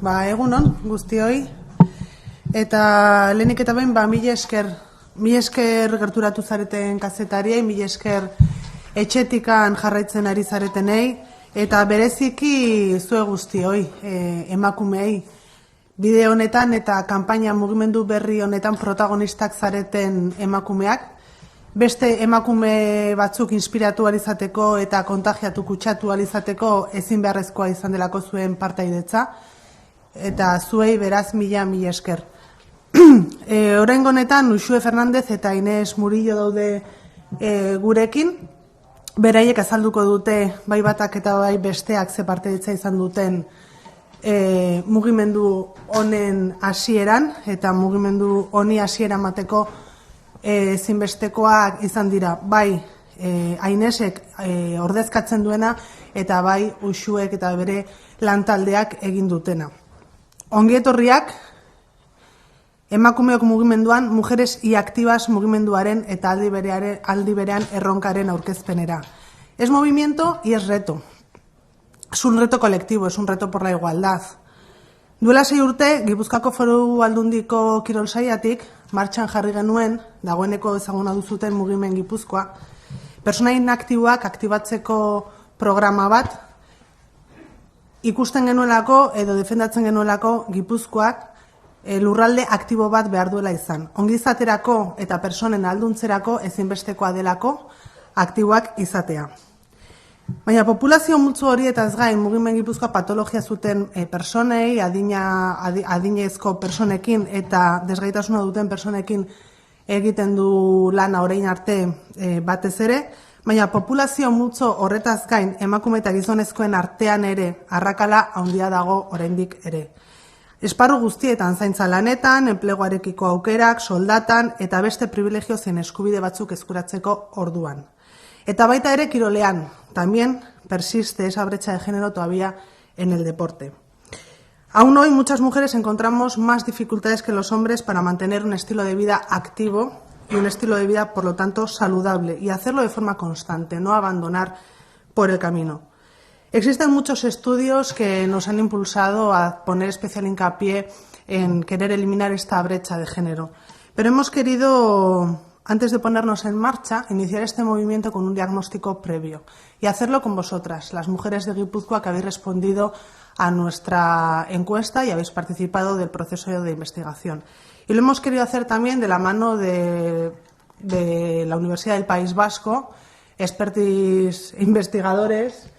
Egunon guztioi, eta lehenik eta behin, mila esker gerturatu zareten kazetariei, mila esker etxetikan jarraitzen ari zaretenei, eta bereziki zue guztioi, emakumeei, bideo honetan eta kanpaina mugimendu berri honetan protagonistak zareten emakumeak, beste emakume batzuk inspiratu alizateko eta kontagiatu kutsatu alizateko ezin beharrezkoa izan delako zuen partaidetza, eta zuei beraz mila esker. Oraingo honetan Uxue Fernandez eta Inés Murillo daude gurekin, beraiek azalduko dute bai batak eta bai besteak ze partaidetza izan duten mugimendu honen hasieran, eta mugimendu honi hasiera emateko ezinbestekoak izan dira bai Ainesek ordezkatzen duena eta bai Uxuek eta bere lantaldeak egin dutena. Ongi etorriak emakumeok mugimenduan, mujeres y activas mugimenduaren eta aldi berean erronkaren aurkezpenera. Es movimiento y es reto. Es un reto colectivo, es un reto por la igualdad. Duela 6 urte, Gipuzkoako Foru Aldundiko kirol saiatik martxan jarri genuen, dagoeneko ezaguna duzuten mugimen Gipuzkoa, pertsona inaktiboak aktibatzeko programa bat, ikusten genuelako edo defendatzen genuelako Gipuzkoak lurralde aktibo bat behar duela izan. Ongizaterako eta personen alduntzerako ezinbestekoa delako aktiboak izatea. Baina populazio multzo hori eta ez gain mugimen Gipuzkoa patologia zuten personei, adinezko personekin eta desgaitasuna duten personekin egiten du lana orain arte batez ere, baina populazio multzo horretaz gain emakume eta gizonezkoen artean ere arrakala handia dago oraindik ere. Esparru guztietan, zaintza lanetan, enpleguarekiko aukerak, soldatan eta beste privilegio zein eskubide batzuk eskuratzeko orduan. Eta baita ere kirolean, también persiste esa brecha de género todavía en el deporte. Aún hoy muchas mujeres encontramos más dificultades que los hombres para mantener un estilo de vida activo y un estilo de vida, por lo tanto, saludable, y hacerlo de forma constante, no abandonar por el camino. Existen muchos estudios que nos han impulsado a poner especial hincapié en querer eliminar esta brecha de género, pero hemos querido, antes de ponernos en marcha, iniciar este movimiento con un diagnóstico previo y hacerlo con vosotras, las mujeres de Guipúzcoa que habéis respondido a nuestra encuesta y habéis participado del proceso de investigación. Y lo hemos querido hacer también de la mano de la Universidad del País Vasco, expertis investigadores,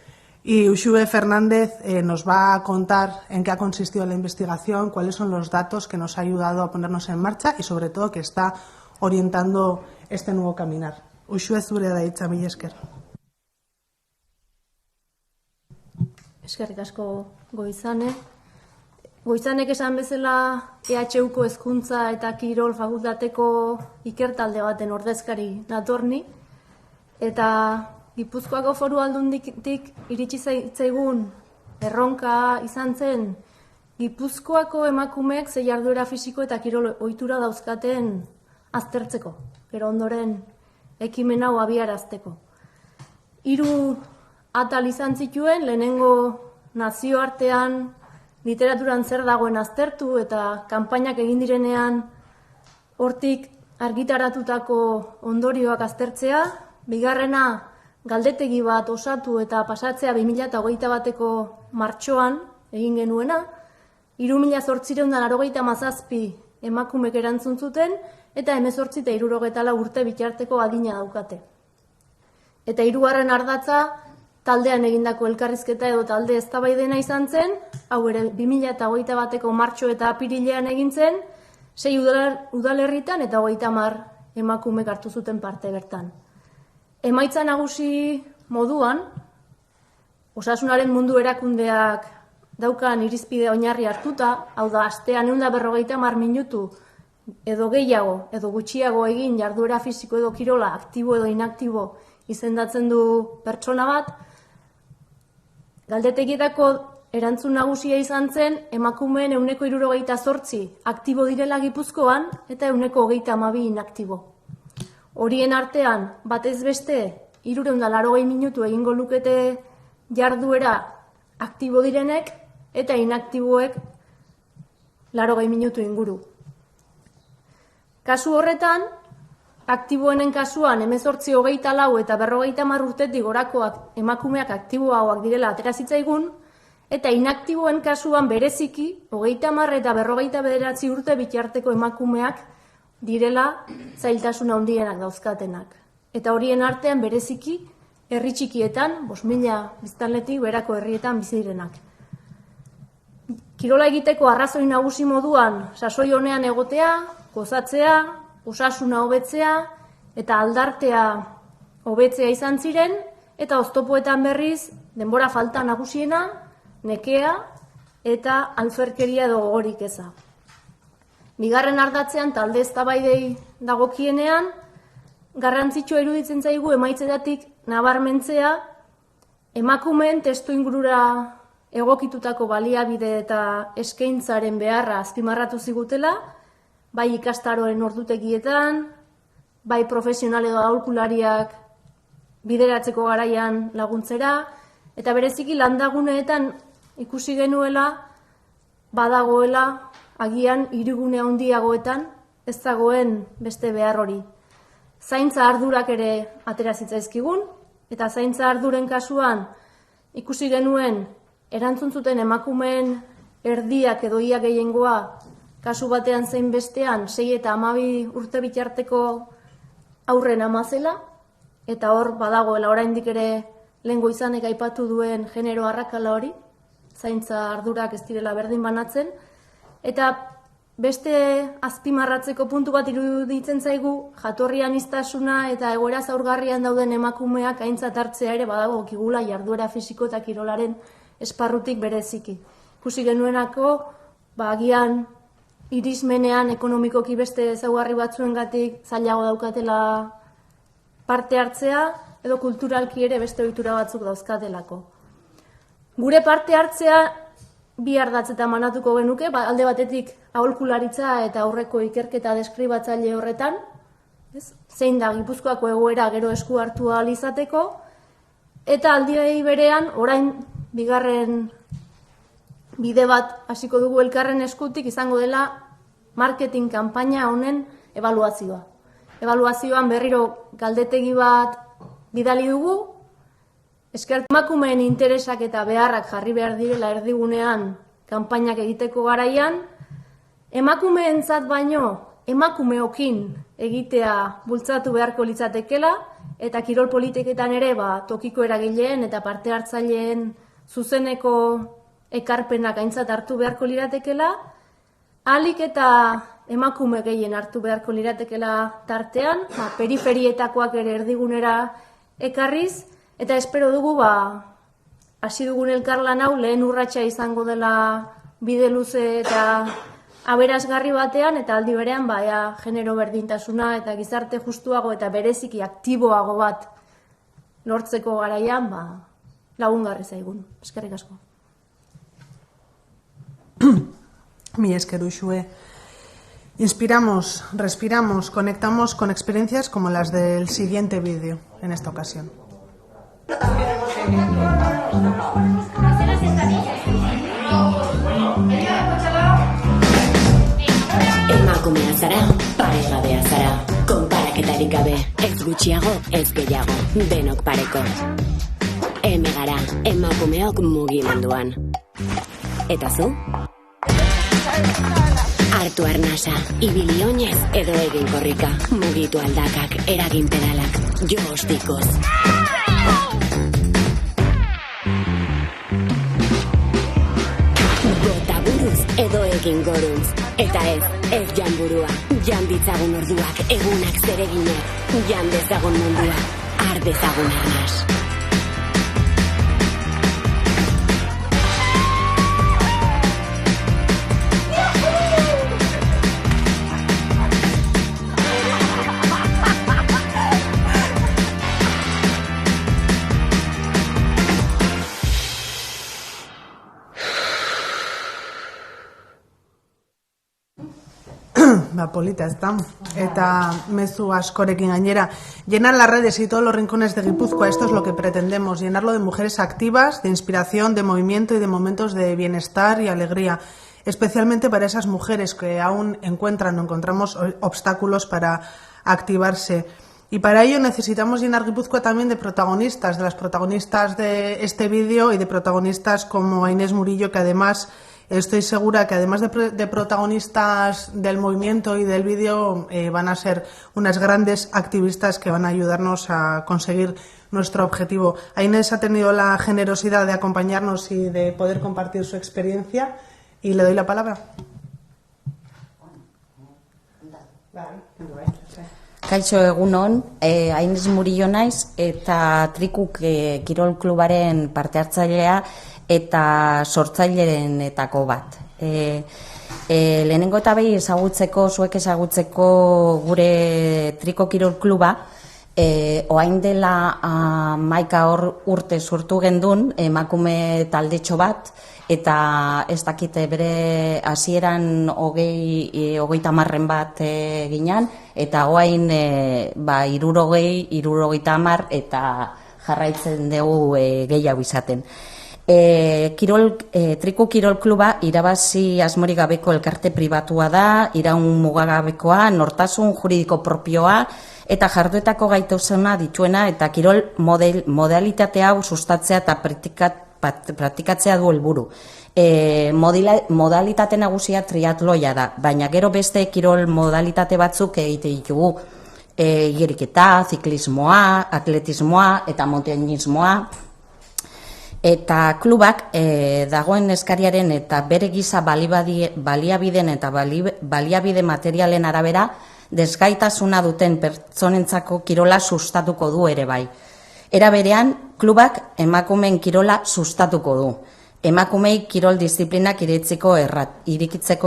y Uxue Fernández nos va a contar en qué ha consistido la investigación, cuáles son los datos que nos ha ayudado a ponernos en marcha y sobre todo que está orientando este nuevo caminar. Uxue, zure da hitza, mila esker. Eskerrik asko Goizane. Goizanek esan bezala EHUko hezkuntza eta kirol fakultateko ikertalde baten ordezkari natorni, eta Gipuzkoako Foru Aldunditik iritsi zaigun erronka izan zen Gipuzkoako emakumeek ze jarduera fisiko eta kirol ohitura dauzkaten aztertzeko, gero ondoren ekimen hau abiarazteko. 3 atal izan zituen, lehenengo nazioartean literaturan zer dagoen aztertu eta kanpainak egin direnean hortik argitaratutako ondorioak aztertzea, bigarrena galdetegi bat osatu eta pasatzea 2021ko martxoan egin genuena, 3.897 emakumek erantzun zuten eta 18 eta 64 urte bitarteko adina daukate. Eta 3. ardatza taldean egindako elkarrizketa edo talde eztabaidena izan zen, hau ere 2021ko martxo eta apirilean egin zen, 6 udalerritan eta 30 emakumek hartu zuten parte bertan. Emaitza nagusi moduan, Osasunaren Mundu Erakundeak daukan irizpide oinarri hartuta, hau da, astean 150 minutu edo gehiago edo gutxiago egin jarduera fisiko edo kirola aktibo edo inaktibo izendatzen du pertsona bat, galdetegietako erantzun nagusia izan zen emakumeen 78% aktibo direla Gipuzkoan eta 22% inaktibo. Horien artean, batez beste, 380 minutu egingo lukete jarduera aktibo direnek eta inaktiboek 80 minutu inguru. Kasu horretan, aktiboenen kasuan 18, 24 eta 50 urtetik gorakoak emakumeak aktiboagoak direla atera zitzaigun, eta inaktiboen kasuan bereziki 30 eta 59 urte bitarteko emakumeak direla zailtasun handienak dauzkatenak. Eta horien artean bereziki herri txikietan, 5.000 biztanletik berako herrietan bizi direnak. Kirola egiteko arrazoi nagusi moduan sasoi honean egotea, gozatzea, osasuna hobetzea eta aldartea hobetzea izan ziren, eta oztopoetan berriz denbora falta nagusiena, nekea eta alferkeria edo gogorik eza. Bigarren ardatzean talde eztabaidei dagokienean, garrantzitsua iruditzen zaigu emaitzetatik nabarmentzea emakumeen testuingurura egokitutako baliabide eta eskaintzaren beharra azpimarratu zigutela, bai ikastaroen ordutegietan, bai profesional edo aholkulariak bideratzeko garaian laguntzera, eta bereziki landaguneetan ikusi genuela badagoela agian hirigune handiagoetan ez dagoen beste behar hori. Zaintza ardurak ere atera zitzaizkigun, eta zaintza arduren kasuan ikusi genuen erantzun zuten emakumeen erdiak edo ia gehiengoa kasu batean zein bestean 6 eta 12 urte bitarteko aurren amazela, eta hor badagoela oraindik ere lehengo izanek aipatu duen genero arrakala hori, zaintza ardurak ez direla berdin banatzen, eta beste azpimarratzeko puntu bat iruditzen zaigu, jatorri aniztasuna eta egoera zaurgarrian dauden emakumeak aintzat hartzea ere badago kigula jarduera fisiko eta kirolaren esparrutik bereziki. Ikusi genuenako, agian irismenean ekonomikoki beste ezaugarri batzuengatik zailago daukatela parte hartzea, edo kulturalki ere beste ohitura batzuk dauzkatelako. Gure parte hartzea bi ardatzetan manatuko genuke, alde batetik aholkularitza eta aurreko ikerketa deskribatzaile horretan, zein da Gipuzkoako egoera gero esku hartu ahal izateko, eta aldiei berean orain bigarren bide bat hasiko dugu elkarren eskutik izango dela marketing kanpaina honen ebaluazioa. Ebaluazioan berriro galdetegi bat bidali dugu, emakumeen interesak eta beharrak jarri behar direla erdigunean kanpainak egiteko garaian, emakumeentzat baino emakumeokin egitea bultzatu beharko litzatekela, eta kirol politiketan ere tokiko eragileen eta parte hartzaileen zuzeneko ekarpenak aintzat hartu beharko liratekela, ahalik eta emakume gehien hartu beharko liratekela tartean, periferietakoak ere erdigunera ekarriz, eta espero dugu hasi dugun elkarlan hau lehen urratsa izango dela bide luze eta aberasgarri batean, eta aldi berean genero berdintasuna eta gizarte justuago eta bereziki aktiboago bat lortzeko garaian lagungarri zaigun. Eskerrik asko. Mi esker Uxue. Inspiramos, respiramos, conectamos con experiencias como las del siguiente vídeo en esta ocasión. Emakumea zara, paregabea zara, konparaketarik gabe, ez gutxiago, ez gehiago, denok pareko. Eme gara, emakumeok mugimenduan. Eta zu? Hartu arnasa, ibili oinez edo egin korrika, mugitu aldakak, eragin pedalak, jo ostikoz. Bota buruz edo egin goruntz, eta ez jan burua, jan ditzagun orduak, egunak zereginak, jan dezagun mundua, har dezagun arnas. Polita, ezta? Eta mezu askorekin gainera. Llenar las redes y todos los rincones de Guipúzcoa, esto es lo que pretendemos, llenarlo de mujeres activas, de inspiración, de movimiento y de momentos de bienestar y alegría. especialmente para esas mujeres que aún encontramos obstáculos para activarse. Y para ello necesitamos llenar Guipúzcoa también de protagonistas, de las protagonistas de este vídeo y de protagonistas como Inés Murillo, que además estoy segura que además de protagonistas del movimiento y del vídeo van a ser unas grandes activistas que van a ayudarnos a conseguir nuestro objetivo. Inés ha tenido la generosidad de acompañarnos y de poder compartir su experiencia y le doy la palabra. Kaixo egunon, Inés Murillo naiz eta Trikuk Kirol Klubaren parte hartzailea eta sortzailerenetako bat. Lehenengo eta behi zuek ezagutzeko gure Triko Kirol Kluba, oain dela 11 urte sortu gendun emakume taldetxo bat, eta ez dakite bere hasieran 30 bat ginen, eta oain 60 eta jarraitzen dugu gehiago izaten. Triko Kirol Kluba irabazi asmorik gabeko elkarte pribatua da, iraun mugagabekoa, nortasun juridiko propioa, eta jarduetako gaitasuna dituena, eta kirol modalitate hau sustatzea eta praktikatzea du helburu. Modalitate nagusia triatloia da, baina gero beste kirol modalitate batzuk egite ditugu. Igeriketa, ziklismoa, atletismoa eta montainismoa. Eta klubak dagoen eskariaren eta bere giza baliabideen eta baliabide materialen arabera desgaitasuna duten pertsonentzako kirola sustatuko du ere bai. Era berean, klubak emakumeen kirola sustatuko du. Emakumei kirol disiplinak irikitzeko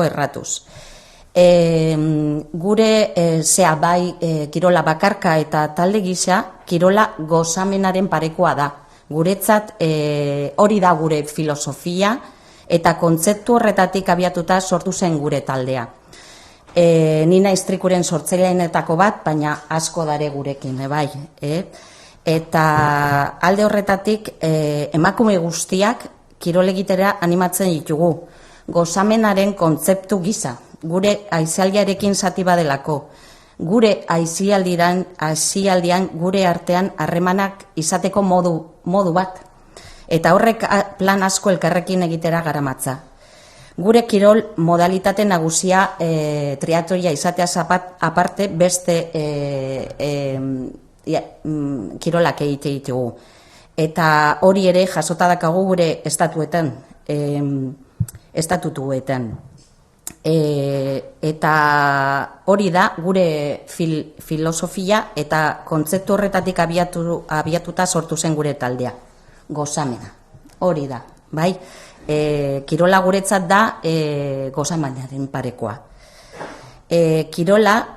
erratuz. Gure bai kirola bakarka eta talde gisa kirola gozamenaren parekoa da. Guretzat hori da gure filosofia eta kontzeptu horretatik abiatuta sortu zen gure taldea. Ni naiz Trikuren sortzaileenetako bat, baina asko dare gurekin, bai. Eta alde horretatik emakume guztiak kirol egitera animatzen ditugu. Gozamenaren kontzeptu gisa, gure aisialdiarekin zati badelako. Gure aisialdian gure artean harremanak izateko modu bat. Eta horrek plan asko elkarrekin egitera garamatza. Gure kirol modalitate nagusia triatloia izateaz aparte beste kirolak egite ditugu. Eta hori ere jasota dakagu gure estatutuetan. Eta hori da gure filosofia eta kontzeptu horretatik abiatuta sortu zen gure taldea. Gozamena. Hori da, bai? Kirola guretzat da gozamenaren parekoa. Kirola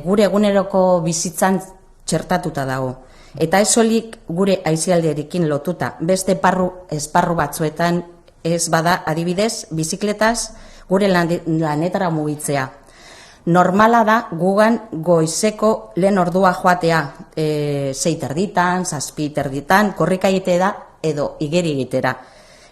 gure eguneroko bizitzan txertatuta dago. Eta ez soilik gure aisialdiarekin lotuta, beste esparru batzuetan ez bada adibidez, bizikletaz gure lanetara mugitzea. Normala da gugan goizeko lehen ordua joatea, 6:30, 7:30, korrika egitea edo igeri egitera.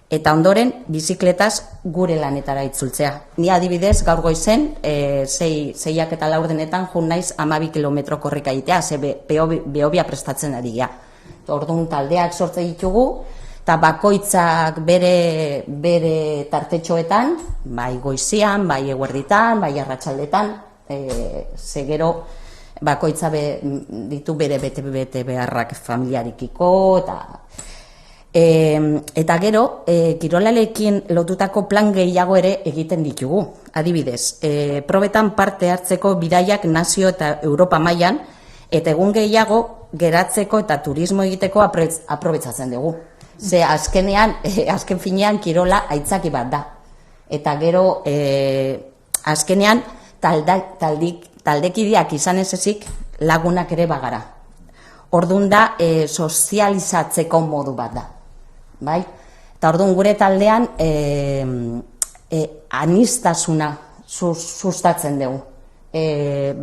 Eta ondoren, bizikletaz gure lanetara itzultzea. Ni adibidez, gaur goizen, 6 eta 4 denetan jun naiz 12 kilometro korrika egitea, ze behobia prestatzen ari gea. Orduan taldeak sortze ditugu, eta bakoitzak bere tartetxoetan, bai goizian, bai eguerditan, bai arratsaldetan, ze gero bakoitza ditu bere bete beharrak familiarikiko, eta gero, kirolalekin lotutako plan gehiago ere egiten ditugu. Adibidez, probetan parte hartzeko bidaiak nazio eta Europa mailan, eta egun gehiago geratzeko eta turismo egiteko aprobetzatzen dugu. Ze azken finean kirola aitzaki bat da. Eta gero, azkenean taldekideak izan ez ezik lagunak ere bagara. Orduan da, sozializatzeko modu bat da. Bai? Eta orduan gure taldean anistasuna sustatzen dugu.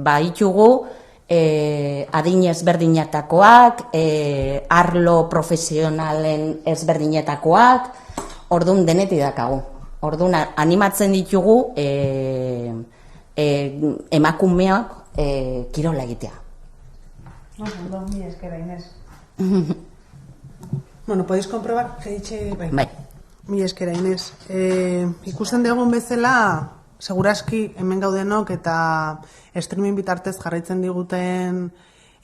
Baitugu adin ezberdinetakoak, arlo profesionalen ezberdinetakoak, orduan denetik dakagu. Orduan, animatzen ditugu emakumeak kirola egitea. Mi esker, Inés. Bueno, podéis comprobar que dice... Bai. Mi esker, Inés. Ikusten dugun bezala, segurazki hemen gaudenok eta streaming bitartez jarraitzen diguten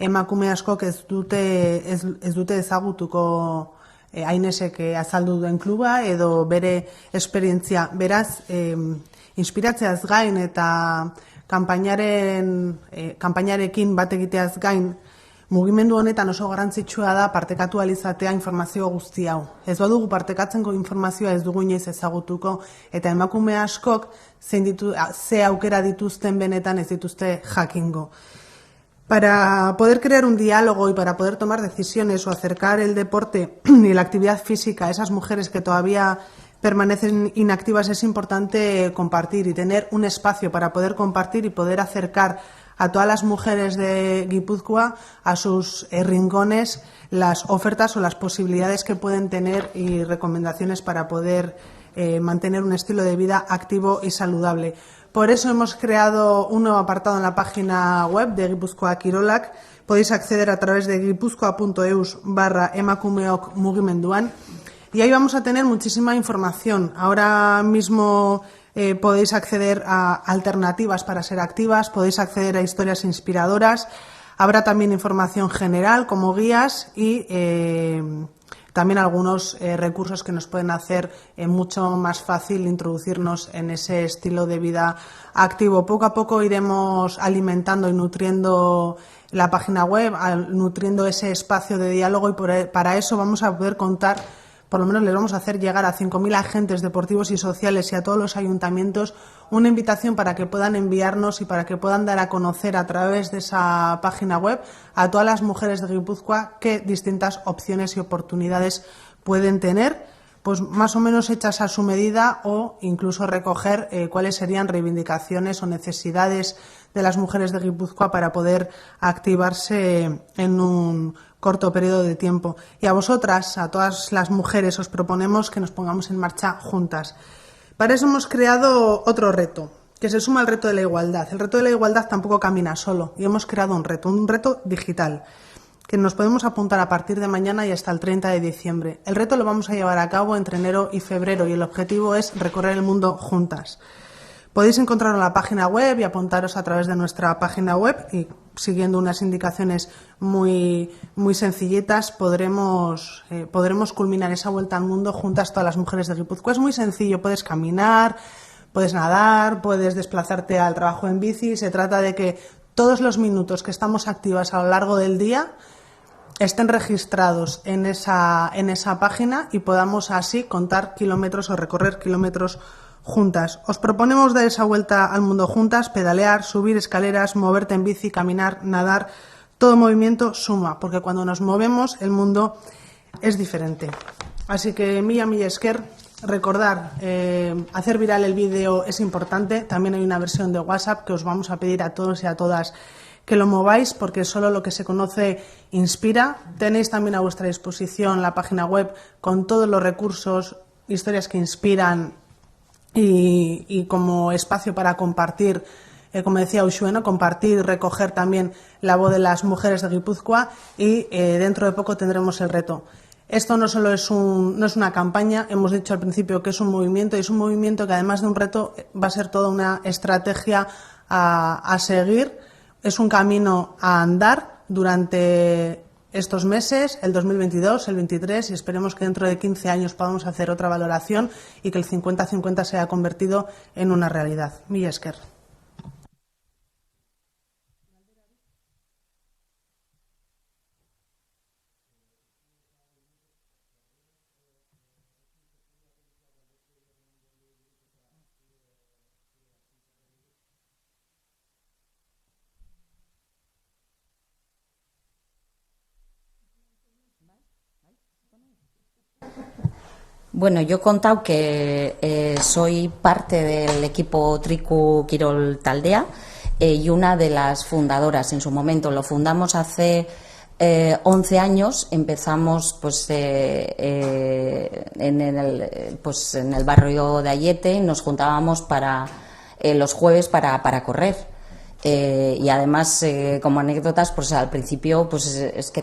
emakume askok ez dute ezagutuko Ainesek azaldu duen kluba edo bere esperientzia. Beraz, inspiratzeaz gain eta kanpainarekin bat egiteaz gain, mugimendu honetan oso garrantzitsua da partekatu alizatea informazio guzti hau. Ez badugu partekatzenko informazioa ez dugu inoiz ezagutuko eta emakume askok ze aukera dituzten benetan ez dituzte jakingo. Para poder crear un diálogo y para poder tomar decisiones o acercar el deporte y la actividad física a esas mujeres que todavía permanecen inactivas es importante compartir y tener un espacio para poder compartir y poder acercar a todas las mujeres de Guipúzcoa a sus rincones las ofertas o las posibilidades que pueden tener y recomendaciones para poder mantener un estilo de vida activo y saludable. Por eso hemos creado un nuevo apartado en la página web de Gipuzkoa Kirolak. Podéis acceder a través de gipuzkoa.eus/emakumeok mugimenduan y ahí vamos a tener muchísima información. Ahora mismo podéis acceder a alternativas para ser activas, podéis acceder a historias inspiradoras. Habrá también información general como guías y también algunos recursos que nos pueden hacer mucho más fácil introducirnos en ese estilo de vida activo. Poco a poco iremos alimentando y nutriendo la página web, nutriendo ese espacio de diálogo y para eso vamos a poder contar, por lo menos les vamos a hacer llegar a 5.000 agentes deportivos y sociales y a todos los ayuntamientos una invitación para que puedan enviarnos y para que puedan dar a conocer a través de esa página web a todas las mujeres de Guipúzcoa qué distintas opciones y oportunidades pueden tener, pues más o menos hechas a su medida o incluso recoger cuáles serían reivindicaciones o necesidades de las mujeres de Guipúzcoa para poder activarse en un corto periodo de tiempo. Y a vosotras, a todas las mujeres, os proponemos que nos pongamos en marcha juntas. Para eso hemos creado otro reto, que se suma al reto de la igualdad. El reto de la igualdad tampoco camina solo y hemos creado un reto digital, que nos podemos apuntar a partir de mañana y hasta el 30 de diciembre. El reto lo vamos a llevar a cabo entre enero y febrero y el objetivo es recorrer el mundo juntas. Podéis encontrarlo en la página web y apuntaros a través de nuestra página web y siguiendo unas indicaciones muy sencillitas podremos culminar esa vuelta al mundo juntas todas las mujeres de Guipúzcoa. Es muy sencillo, puedes caminar, puedes nadar, puedes desplazarte al trabajo en bici. Se trata de que todos los minutos que estamos activas a lo largo del día estén registrados en esa página y podamos así contar kilómetros o recorrer kilómetros juntas. Os proponemos dar esa vuelta al mundo juntas, pedalear, subir escaleras, moverte en bici, caminar, nadar. Todo movimiento suma, porque cuando nos movemos el mundo es diferente. Así que mila esker, recordar, hacer viral el vídeo es importante. También hay una versión de WhatsApp que os vamos a pedir a todos y a todas que lo mováis, porque solo lo que se conoce inspira. Tenéis también a vuestra disposición la página web con todos los recursos, historias que inspiran y como espacio para compartir, como decía Uxue, ¿no? Compartir, recoger también la voz de las mujeres de Guipúzcoa y dentro de poco tendremos el reto. Esto no solo es una campaña, hemos dicho al principio que es un movimiento y es un movimiento que además de un reto va a ser toda una estrategia a seguir, es un camino a andar durante estos meses, el 2022, el 23 y esperemos que dentro de 15 años podamos hacer otra valoración y que el 50-50 se haya convertido en una realidad. Mila esker. Bueno, yo he contado que soy parte del equipo Triku Kirol Taldea y una de las fundadoras. En su momento lo fundamos hace 11 años empezamos pues, en el barrio de Ayete, nos juntábamos los jueves para correr. Y además, como anécdotas, pues al principio pues es que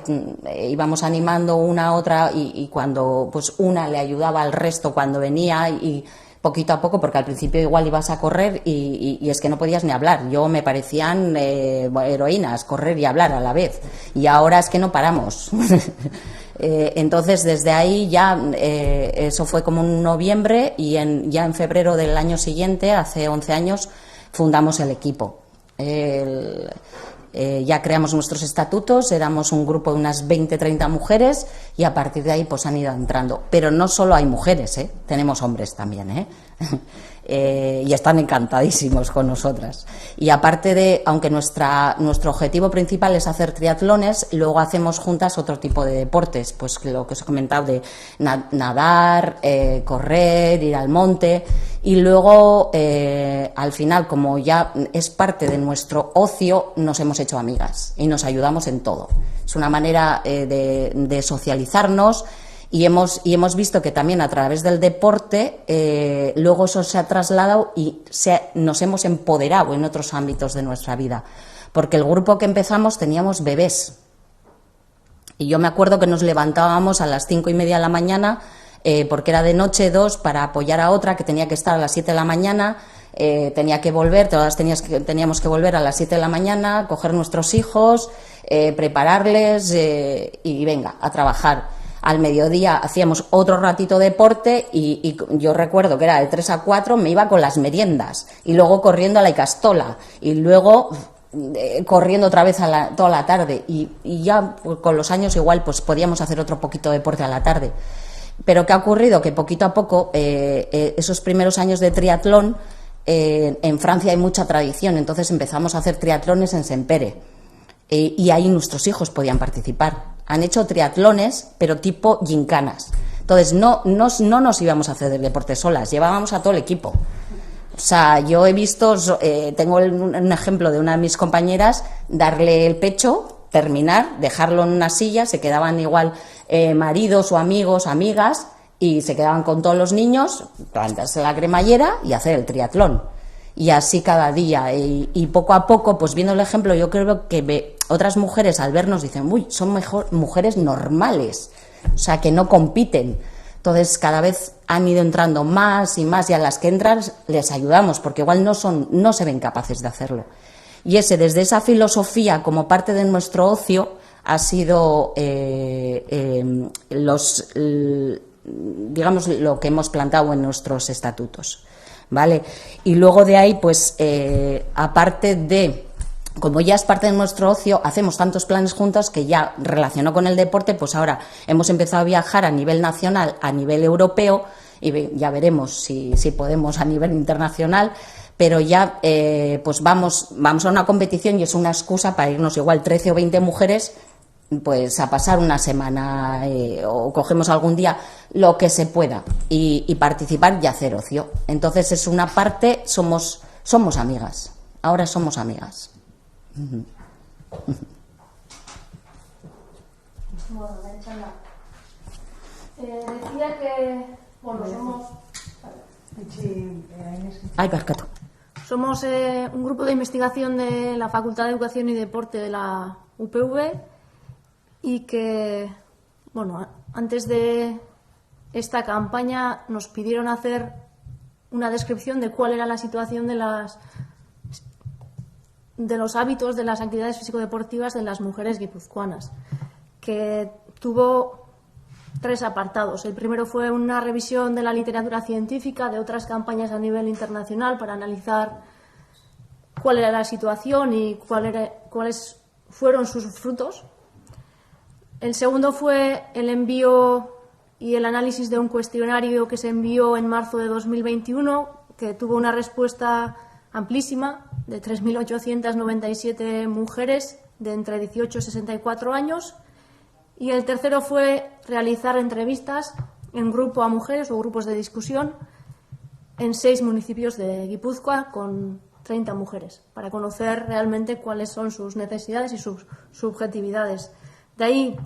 íbamos animando una a otra y cuando pues una le ayudaba al resto cuando venía y poquito a poco, porque al principio igual ibas a correr y es que no podías ni hablar. Yo me parecían heroínas, correr y hablar a la vez. Y ahora es que no paramos. Entonces, desde ahí ya, eso fue como en noviembre y ya en febrero del año siguiente, hace 11 años, fundamos el equipo. Ya creamos nuestros estatutos, éramos un grupo de unas 20-30 mujeres y a partir de ahí pues han ido entrando. Pero no solo hay mujeres, tenemos hombres también, y están encantadísimos con nosotras. Y aparte de, aunque nuestro objetivo principal es hacer triatlones, luego hacemos juntas otro tipo de deportes, pues lo que os he comentado de nadar, correr, ir al monte. Y luego, al final, como ya es parte de nuestro ocio, nos hemos hecho amigas y nos ayudamos en todo. Es una manera de socializarnos y hemos visto que también a través del deporte luego eso se ha trasladado y nos hemos empoderado en otros ámbitos de nuestra vida. Porque el grupo que empezamos teníamos bebés. Y yo me acuerdo que nos levantábamos a las 5:30 de la mañana porque era de noche 2 para apoyar a otra que tenía que estar a las 7 de la mañana, tenía que volver, todas teníamos que volver a las 7 de la mañana, coger nuestros hijos, prepararles y venga, a trabajar. Al mediodía hacíamos otro ratito de deporte y yo recuerdo que era de 3 a 4, me iba con las meriendas y luego corriendo a la Icastola y luego corriendo otra vez toda la tarde y ya pues, con los años igual pues podíamos hacer otro poquito de deporte a la tarde. Pero ¿qué ha ocurrido? Que poquito a poco, esos primeros años de triatlón, en Francia hay mucha tradición, entonces empezamos a hacer triatlones en Sempere y ahí nuestros hijos podían participar. Han hecho triatlones, pero tipo gincanas. Entonces no nos íbamos a hacer deporte solas, llevábamos a todo el equipo. O sea, yo he visto, tengo un ejemplo de una de mis compañeras, darle el pecho, terminar, dejarlo en una silla, se quedaban igual maridos o amigos, amigas, y se quedaban con todos los niños, plantarse la cremallera y hacer el triatlón. Y así cada día. Y poco a poco, pues viendo el ejemplo, yo creo que otras mujeres al vernos dicen, uy, son mujeres normales, o sea, que no compiten. Entonces, cada vez han ido entrando más y más, y a las que entran les ayudamos, porque igual no se ven capaces de hacerlo. Y desde esa filosofía, como parte de nuestro ocio, ha sido digamos lo que hemos plantado en nuestros estatutos, ¿vale? Y luego de ahí, pues, aparte de, como ya es parte de nuestro ocio, hacemos tantos planes juntos que ya relacionado con el deporte, pues ahora hemos empezado a viajar a nivel nacional, a nivel europeo, y ya veremos si podemos a nivel internacional. Pero ya pues vamos a una competición y es una excusa para irnos igual 13 o 20 mujeres pues a pasar una semana o cogemos algún día lo que se pueda y participar y hacer ocio. Entonces es una parte, somos amigas, ahora somos amigas. Decía que, bueno, somos... Ay, barcato. Somos un grupo de investigación de la Facultad de Educación y Deporte de la UPV y que, bueno, antes de esta campaña nos pidieron hacer una descripción de cuál era la situación de los hábitos de las actividades físico-deportivas de las mujeres guipuzcoanas, que tuvo 3 apartados. El primero fue una revisión de la literatura científica, de otras campañas a nivel internacional para analizar cuál era la situación y cuáles fueron sus frutos. El segundo fue el envío y el análisis de un cuestionario que se envió en marzo de 2021, que tuvo una respuesta amplísima de 3.897 mujeres de entre 18 y 64 años. Y el tercero fue realizar entrevistas en grupo a mujeres o grupos de discusión en 6 municipios de Guipúzcoa con 30 mujeres para conocer realmente cuáles son sus necesidades y sus subjetividades. De ahí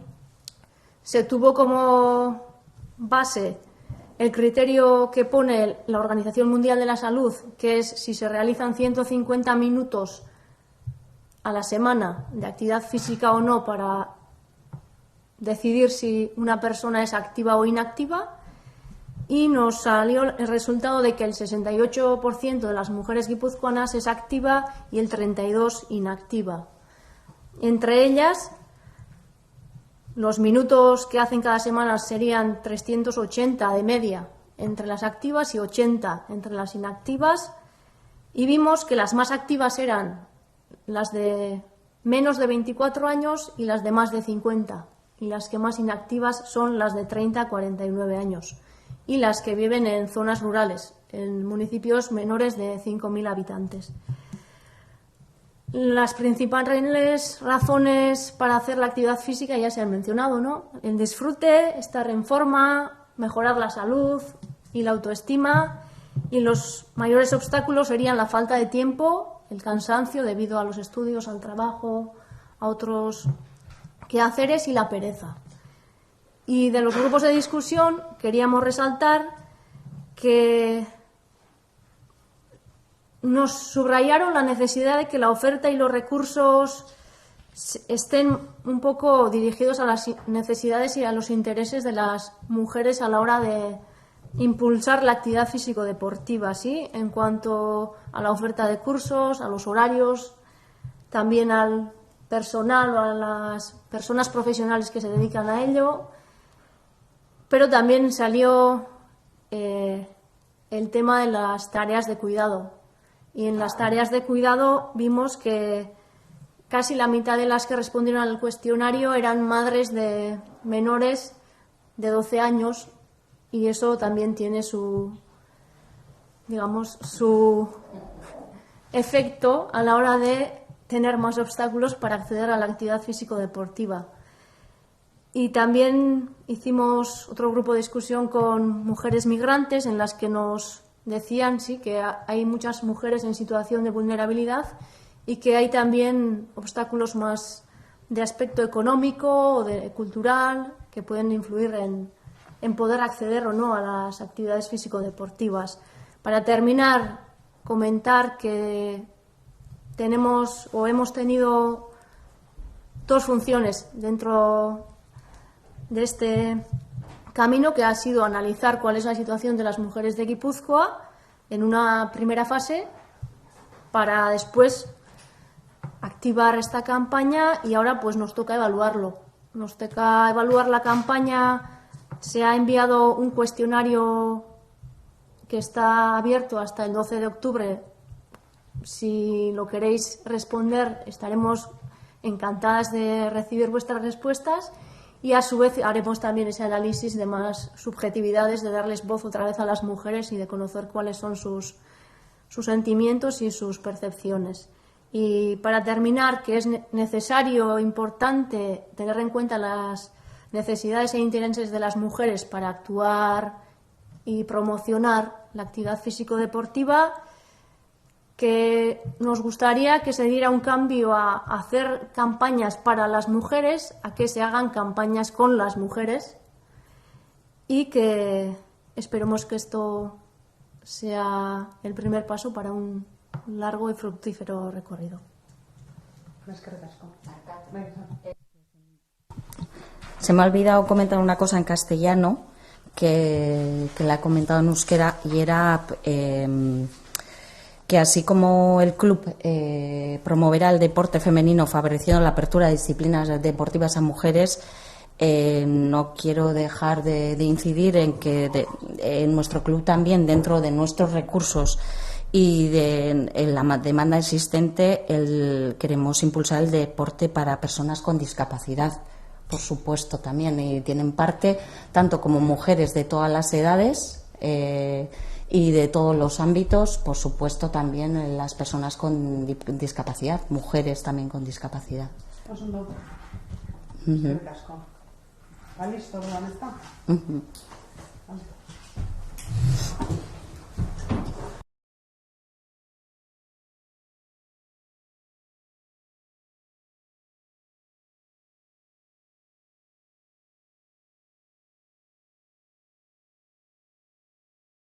se tuvo como base el criterio que pone la Organización Mundial de la Salud, que es si se realizan 150 minutos a la semana de actividad física o no para decidir si una persona es activa o inactiva, y nos salió el resultado de que el 68% de las mujeres guipuzcoanas es activa y el 32% inactiva. Entre ellas, los minutos que hacen cada semana serían 380 de media entre las activas y 80 entre las inactivas, y vimos que las más activas eran las de menos de 24 años y las de más de 50, y las que más inactivas son las de 30 a 49 años y las que viven en zonas rurales, en municipios menores de 5.000 habitantes. Las principales razones para hacer la actividad física ya se han mencionado, ¿no? El disfrute, estar en forma, mejorar la salud y la autoestima, y los mayores obstáculos serían la falta de tiempo, el cansancio debido a los estudios, al trabajo, a otros quehaceres y la pereza. Y de los grupos de discusión queríamos resaltar que nos subrayaron la necesidad de que la oferta y los recursos estén un poco dirigidos a las necesidades y a los intereses de las mujeres a la hora de impulsar la actividad físico-deportiva, ¿sí? En cuanto a la oferta de cursos, a los horarios, también al personal o a las personas profesionales que se dedican a ello. Pero también salió el tema de las tareas de cuidado. Y en las tareas de cuidado vimos que casi la mitad de las que respondieron al cuestionario eran madres de menores de 12 años, y eso también tiene su efecto a la hora de tener más obstáculos para acceder a la actividad físico-deportiva. Y también hicimos otro grupo de discusión con mujeres migrantes, en las que nos decían que hay muchas mujeres en situación de vulnerabilidad y que hay también obstáculos más de aspecto económico o cultural que pueden influir en poder acceder o no a las actividades físico-deportivas. Para terminar, comentar que hemos tenido dos funciones dentro de este camino, que ha sido analizar cuál es la situación de las mujeres de Guipúzcoa en una primera fase, para después activar esta campaña, y ahora pues nos toca evaluarlo. Nos toca evaluar la campaña. Se ha enviado un cuestionario que está abierto hasta el 12 de octubre. Si lo queréis responder, estaremos encantadas de recibir vuestras respuestas, y a su vez haremos también ese análisis de más subjetividades, de darles voz otra vez a las mujeres y de conocer cuáles son sus sentimientos y sus percepciones. Y para terminar, que es necesario, importante, tener en cuenta las necesidades e intereses de las mujeres para actuar y promocionar la actividad físico-deportiva, que nos gustaría que se diera un cambio a hacer campañas para las mujeres, a que se hagan campañas con las mujeres, y que esperemos que esto sea el primer paso para un largo y fructífero recorrido. Se me ha olvidado comentar una cosa en castellano que la he comentado en euskera, y era que así como el club promoverá el deporte femenino favoreciendo la apertura de disciplinas deportivas a mujeres, no quiero dejar de incidir en que en nuestro club también, dentro de nuestros recursos y de la demanda existente, queremos impulsar el deporte para personas con discapacidad, por supuesto, también, y tienen parte tanto como mujeres de todas las edades y de todos los ámbitos, por supuesto, también las personas con discapacidad, mujeres también con discapacidad. ¿Está listo? ¿Dónde está?